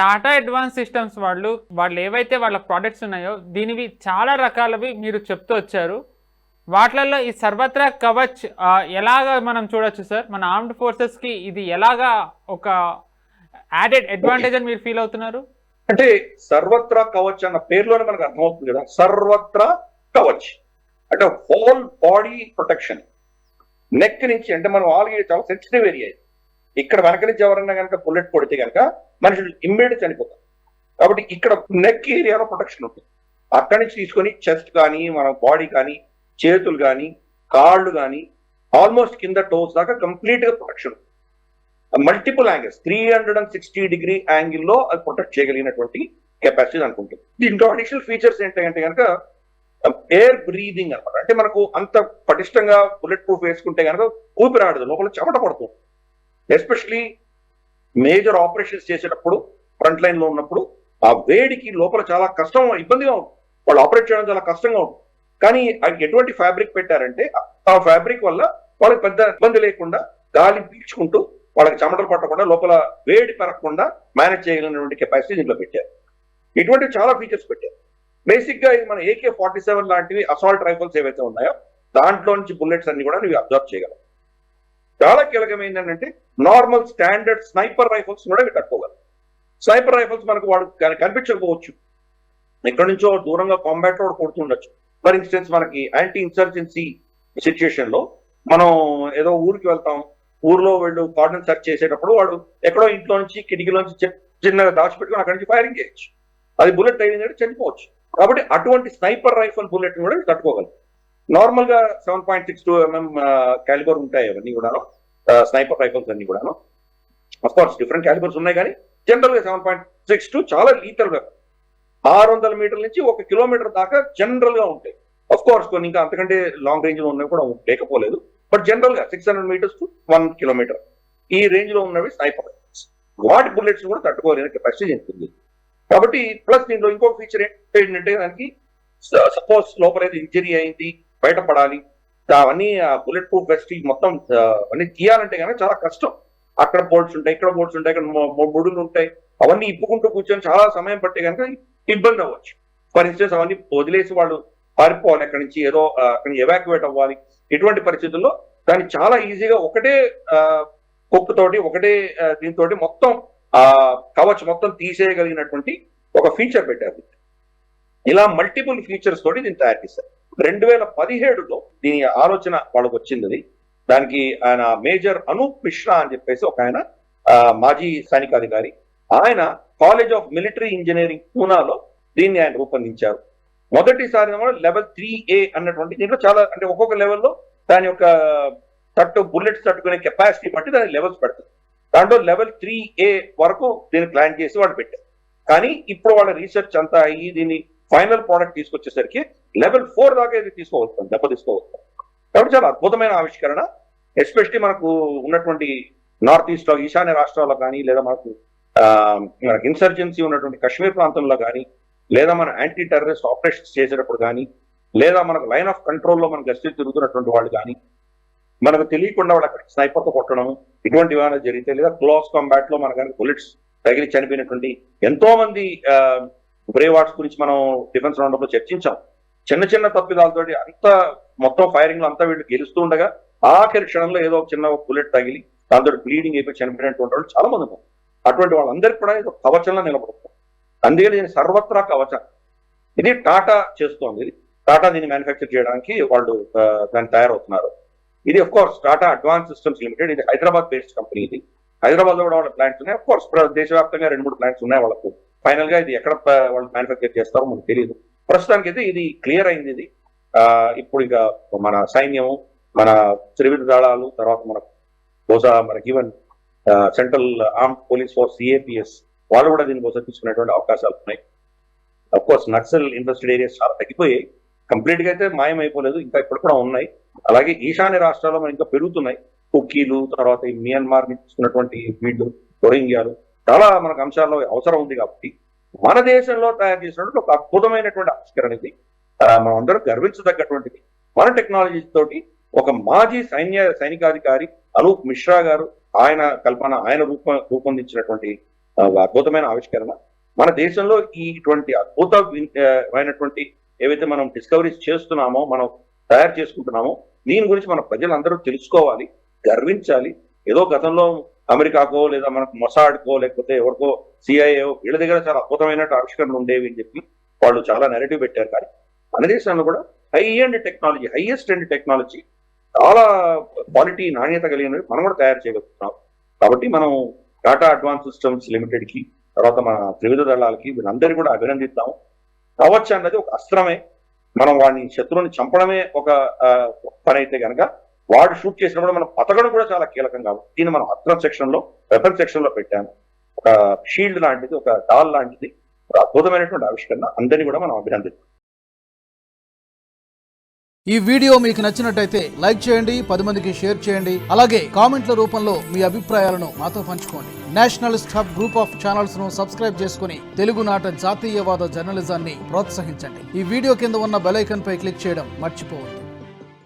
Tata advance systems వాళ్ళు ఏవైతే వాళ్ళ ప్రోడక్ట్స్ ఉన్నాయో దీనివి చాలా రకాలవి మీరు చెప్తూ వచ్చారు. వాటిలలో ఈ సర్వత్రా కవచ్ ఎలాగా మనం చూడొచ్చు సార్? మన ఆర్మ్డ్ ఫోర్సెస్కి ఇది ఎలాగా ఒక యాడెడ్ అడ్వాంటేజ్ అని మీరు ఫీల్ అవుతున్నారు? అంటే సర్వత్రా కవచ్ అన్న పేరులోనే మనకు అర్థమవుతుంది కదా, సర్వత్రా కవచ్ అంటే హోల్ బాడీ ప్రొటెక్షన్. నెక్ నుంచి అంటే మనం ఆల్రెడీ చాలా సెన్సిటివ్ ఏరియా, ఇక్కడ వెనక నుంచి ఎవరైనా కనుక బుల్లెట్ కొడితే కనుక మనుషులు ఇమ్మీడియట్ చనిపోతారు. కాబట్టి ఇక్కడ నెక్ ఏరియాలో ప్రొటెక్షన్ ఉంటుంది. అక్కడి నుంచి తీసుకొని చెస్ట్ కానీ మన బాడీ కానీ చేతులు కానీ కాళ్ళు కానీ ఆల్మోస్ట్ కింద టోస్ దాకా కంప్లీట్ గా ప్రొటెక్షన్ ఉంటుంది. మల్టిపుల్ యాంగిల్స్ 360 డిగ్రీ యాంగిల్లో అది ప్రొటెక్ట్ చేయగలిగినటువంటి కెపాసిటీ అనుకుంటుంది. దీంట్లో అడిషనల్ ఫీచర్స్ ఏంటంటే కనుక ఎయిర్ బ్రీదింగ్ అనమాట. అంటే మనకు అంత పటిష్టంగా బుల్లెట్ ప్రూఫ్ వేసుకుంటే కనుక ఊపిరాడదు, లోపల చెమట పడుతుంది. ఎస్పెషలీ మేజర్ ఆపరేషన్స్ చేసేటప్పుడు ఫ్రంట్ లైన్ లో ఉన్నప్పుడు ఆ వేడికి లోపల చాలా కష్టం, ఇబ్బందిగా ఉంటుంది. వాళ్ళు ఆపరేట్ చేయడం చాలా కష్టంగా ఉంటుంది. కానీ ఎటువంటి ఫ్యాబ్రిక్ పెట్టారంటే ఆ ఫ్యాబ్రిక్ వల్ల వాళ్ళకి పెద్ద ఇబ్బంది లేకుండా గాలి పీల్చుకుంటూ వాళ్ళకి చెమటలు పట్టకుండా లోపల వేడి పెరగకుండా మేనేజ్ చేయగలిగినటువంటి కెపాసిటీ దీంట్లో పెట్టారు. ఇటువంటి చాలా ఫీచర్స్ పెట్టారు. బేసిక్ గా ఇది మన AK-47 లాంటివి అసాల్ట్ రైఫల్స్ ఏవైతే ఉన్నాయో దాంట్లో నుంచి బుల్లెట్స్ అన్ని కూడా నువ్వు అబ్జర్వ్ చేయగలవు. చాలా కీలకమైంది ఏంటంటే నార్మల్ స్టాండర్డ్ స్నైపర్ రైఫల్స్ కూడా ఇవి కట్టుకోగలరు. స్నైపర్ రైఫల్స్ మనకు వాడు కనిపించకపోవచ్చు, ఎక్కడి నుంచో దూరంగా కాంబాట్ లో కొడుతుండొచ్చు. ఫర్ ఇన్స్టెన్స్ మనకి యాంటీ ఇన్సర్జెన్సీ సిచ్యుయేషన్ లో మనం ఏదో ఊరికి వెళ్తాం, ఊర్లో వీళ్ళు కార్డన్ సెర్చ్ చేసేటప్పుడు వాడు ఎక్కడో ఇంట్లో నుంచి కిటికీలోంచి చిన్నగా దాచిపెట్టుకుని అక్కడి నుంచి ఫైరింగ్ చేయొచ్చు. అది బుల్లెట్ తగిలిందంటే చనిపోవచ్చు. కాబట్టి అటువంటి స్నైపర్ రైఫల్ బుల్లెట్ కూడా తట్టుకోగలరు. నార్మల్ గా 7.62 mm క్యాలిబర్ ఉంటాయి అవన్నీ కూడాను, స్నైపర్ రైఫల్స్ అన్ని కూడాను. అఫ్ కోర్స్ డిఫరెంట్ క్యాలిబర్స్ ఉన్నాయి, కానీ జనరల్ గా 7.62 చాలా లీటల్ వెపన్. 600 మీటర్ల నుంచి 1 కిలోమీటర్ దాకా జనరల్ గా ఉంటాయి. అఫ్ కోర్స్ కొన్ని ఇంకా అంతకంటే లాంగ్ రేంజ్ లో ఉన్నవి కూడా లేకపోలేదు, బట్ జనరల్ గా 600 మీటర్స్ టు 1 కిలోమీటర్ ఈ రేంజ్ లో ఉన్నవి స్నైపర్ రైఫల్స్. వాటి బుల్లెట్స్ కూడా తట్టుకోలేని కెపాసిటీ ఉంటుంది. కాబట్టి ప్లస్ దీంట్లో ఇంకొక ఫీచర్ ఏంటంటే దానికి సపోజ్ లోపల ఏదో ఇంజరీ అయింది, బయటపడాలి, అవన్నీ బుల్లెట్ ప్రూఫ్ వెస్ట్ మొత్తం అన్ని తీయాలంటే కనుక చాలా కష్టం. అక్కడ బోల్ట్స్ ఉంటాయి, ఇక్కడ బోల్ట్స్ ఉంటాయి, ఇక్కడ ముడులు ఉంటాయి, అవన్నీ ఇప్పుకుంటూ కూర్చొని చాలా సమయం పట్టే కనుక ఇబ్బంది అవ్వచ్చు. ఫర్ ఇన్స్టెన్స్ అవన్నీ వదిలేసి వాళ్ళు పారిపోవాలి, అక్కడి నుంచి ఏదో అక్కడి నుంచి ఎవాక్యువేట్ అవ్వాలి. ఇటువంటి పరిస్థితుల్లో దాన్ని చాలా ఈజీగా ఒకటే కొప్పుతోటి ఒకటే దీంతో మొత్తం కవచ్ మొత్తం తీసేయగలిగినటువంటి ఒక ఫీచర్ పెట్టారు. ఇలా మల్టిపుల్ ఫీచర్స్ తోటి దీన్ని తయారు చేశారు. 2017లో దీని ఆలోచన వాళ్ళకు వచ్చింది. దానికి ఆయన మేజర్ అనూప్ మిశ్రా అని చెప్పేసి ఒక ఆయన మాజీ సైనికాధికారి, ఆయన కాలేజ్ ఆఫ్ మిలిటరీ ఇంజనీరింగ్ పూనాలో దీన్ని ఆయన రూపొందించారు. మొదటిసారి లెవెల్ 3A అన్నటువంటి దీంట్లో చాలా అంటే ఒక్కొక్క లెవెల్లో దాని యొక్క బుల్లెట్స్ తట్టుకునే కెపాసిటీ బట్టి దాని లెవెల్స్ పెడతారు. దాంట్లో లెవెల్ 3A వరకు దీన్ని ప్లాన్ చేసి వాళ్ళు పెట్టారు. కానీ ఇప్పుడు వాళ్ళ రీసెర్చ్ అంతా అయ్యి దీన్ని ఫైనల్ ప్రోడక్ట్ తీసుకొచ్చేసరికి లెవెల్ 4 దాకా ఇది తీసుకోవచ్చు, దెబ్బ తీసుకోవచ్చు. కాబట్టి చాలా అద్భుతమైన ఆవిష్కరణ. ఎస్పెషలీ మనకు ఉన్నటువంటి నార్త్ ఈస్ట్ లో ఈశాన్య రాష్ట్రాల్లో కానీ, లేదా మనకు ఇన్సర్జెన్సీ ఉన్నటువంటి కాశ్మీర్ ప్రాంతంలో కానీ, లేదా మన యాంటీ టెర్రరిస్ట్ ఆపరేషన్స్ చేసేటప్పుడు కానీ, లేదా మనకు లైన్ ఆఫ్ కంట్రోల్లో మన గస్తీ తిరుగుతున్నటువంటి వాళ్ళు కానీ, మనకు తెలియకుండా వాళ్ళు అక్కడ స్నైపర్తో కొట్టడం ఇటువంటి ఏమైనా జరిగితే, లేదా క్లోజ్ కాంబాట్ లో మన కానీ బుల్లెట్స్ తగిలి చనిపోయినటువంటి ఎంతో మంది బ్రేవ్ ఆర్ట్స్ గురించి మనం డిఫెన్స్ రౌండ్ లో చర్చించాం. చిన్న చిన్న తప్పిదాలతో అంత మొత్తం ఫైరింగ్ లో అంతా వీళ్ళు గెలుస్తూ ఉండగా ఆఖరి క్షణంలో ఏదో చిన్న బుల్లెట్ తగిలి దాంతో బ్లీడింగ్ అయిపోయి చనిపోయినటువంటి వాళ్ళు చాలా మంది ఉన్నారు. అటువంటి వాళ్ళందరికీ కూడా ఇది కవచంలో నిలబడుతుంది. అందుకని దీన్ని సర్వత్రా కవచం. ఇది టాటా చేస్తోంది. టాటా దీన్ని మ్యానుఫ్యాక్చర్ చేయడానికి వాళ్ళు దాన్ని తయారవుతున్నారు. ఇది of course Tata advance systems limited, ఇది హైదరాబాద్ బేస్డ్ కంపెనీ. ఇది హైదరాబాద్ లో కూడా వాళ్ళ ప్లాంట్స్ ఉన్నాయి. అఫ్ కోర్స్ దేశవ్యాప్తంగా 2-3 ప్లాంట్స్ ఉన్నాయి వాళ్ళకు. ఫైనల్ గా ఇది ఎక్కడ వాళ్ళు మ్యానుఫ్యాక్చర్ చేస్తారో మనకు తెలియదు. ప్రస్తుతానికి అయితే ఇది క్లియర్ అయింది. ఇది ఇప్పుడు ఇక మన సైన్యం, మన త్రివిధ దళాలు, తర్వాత బహుశా మనకి even central armed police force CAPS వాళ్ళు కూడా దీనికోసం తీసుకునేటువంటి అవకాశాలు ఉన్నాయి. Of course Naxal invested areas చాలా తగ్గిపోయాయి, కంప్లీట్ గా అయితే మాయం అయిపోలేదు, ఇంకా ఇప్పుడు కూడా ఉన్నాయి. అలాగే ఈశాన్య రాష్ట్రాల్లో మనం ఇంకా పెరుగుతున్నాయి. కుక్కీలు, తర్వాత ఈ మియన్మార్ నుంచి తీసుకున్నటువంటి వీళ్ళు రోహింగ్యాలు, చాలా మనకు అంశాల్లో అవసరం ఉంది. కాబట్టి మన దేశంలో తయారు చేసినటువంటి ఒక అద్భుతమైనటువంటి ఆవిష్కరణ ఇది. మనం అందరం గర్వించదగ్గటువంటిది. మన టెక్నాలజీ తోటి ఒక మాజీ సైనికాధికారి అనూప్ మిశ్రా గారు ఆయన కల్పన, ఆయన రూపొందించినటువంటి అద్భుతమైన ఆవిష్కరణ. మన దేశంలో ఇటువంటి అద్భుతమైనటువంటి ఏవైతే మనం డిస్కవరీస్ చేస్తున్నామో, మనం తయారు చేసుకుంటున్నామో, దీని గురించి మన ప్రజలందరూ తెలుసుకోవాలి, గర్వించాలి. ఏదో గతంలో అమెరికాకో లేదా మనకు మొసాడ్కో లేకపోతే ఎవరికో సిఐఏ వీళ్ళ దగ్గర చాలా అద్భుతమైన ఆవిష్కరణలు ఉండేవి అని చెప్పి వాళ్ళు చాలా నెరేటివ్ పెట్టారు. కానీ మన దేశంలో కూడా హైయెస్ట్ ఎండ్ టెక్నాలజీ, చాలా క్వాలిటీ, నాణ్యత కలిగినవి మనం కూడా తయారు చేయగలుగుతున్నాం. కాబట్టి మనం టాటా అడ్వాన్స్ సిస్టమ్స్ లిమిటెడ్ కి, తర్వాత మన త్రివిధ దళాలకి వీళ్ళందరినీ కూడా అభినందిద్దాం. కవచ్ అన్నది ఒక అస్త్రమే. మనం వాడిని శత్రువుని చంపడమే ఒక పని అయితే కనుక, వాడు షూట్ చేసినప్పుడు మనం పతకడం కూడా చాలా కీలకం. కాబట్టి దీన్ని మనం అస్త్రం సెక్షన్ లో, వెపన్ సెక్షన్ లో పెట్టాము. ఒక షీల్డ్ లాంటిది, ఒక డాల్ లాంటిది, ఒక అద్భుతమైనటువంటి ఆవిష్కరణ. అందరినీ కూడా మనం అభినందిద్దాం. ఈ వీడియో మీకు నచ్చినట్టయితే లైక్ చేయండి, 10 మందికి షేర్ చేయండి. అలాగే కామెంట్ల రూపంలో మీ అభిప్రాయాలను మాతో పంచుకోండి. Nationalist hub group of channels ను సబ్స్క్రైబ్ చేసుకుని తెలుగునాట జాతీయవాద జర్నలిజాన్ని ప్రోత్సహించండి. ఈ వీడియో కింద ఉన్న బెల్ ఐకాన్ పై క్లిక్ చేయడం మర్చిపోవద్దు.